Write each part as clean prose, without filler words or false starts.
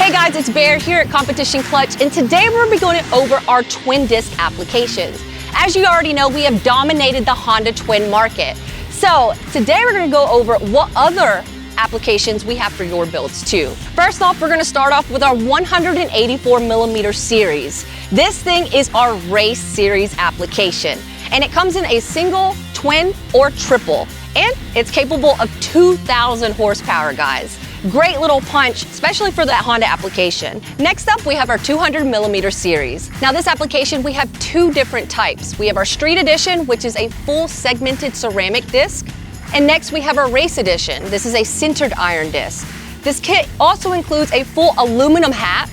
Hey guys, it's Bear here at Competition Clutch, and today we're going to be going over our twin disc applications. As you already know, we have dominated the Honda twin market. So today we're going to go over what other applications we have for your builds too. First off, we're going to start off with our 184mm series. This thing is our race series application, and it comes in a single, twin, or triple, and it's capable of 2,000 horsepower, guys. Great little punch, especially for that Honda application. Next up, we have our 200mm series. Now this application, we have two different types. We have our Street Edition, which is a full segmented ceramic disc. And next we have our Race Edition. This is a sintered iron disc. This kit also includes a full aluminum hat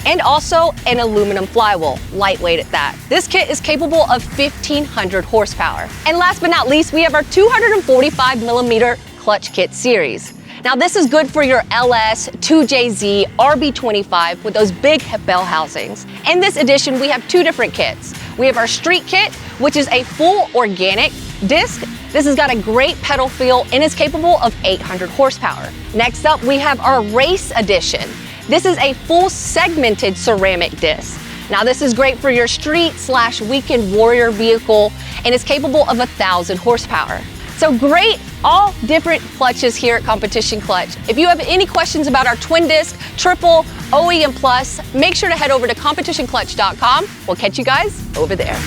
and also an aluminum flywheel, lightweight at that. This kit is capable of 1,500 horsepower. And last but not least, we have our 245mm clutch kit series. Now this is good for your LS, 2JZ, RB25 with those big bell housings. In this edition, we have two different kits. We have our Street Kit, which is a full organic disc. This has got a great pedal feel and is capable of 800 horsepower. Next up, we have our Race Edition. This is a full segmented ceramic disc. Now this is great for your street/weekend warrior vehicle and is capable of 1,000 horsepower. So great, all different clutches here at Competition Clutch. If you have any questions about our twin disc, triple, OEM Plus, make sure to head over to competitionclutch.com. We'll catch you guys over there.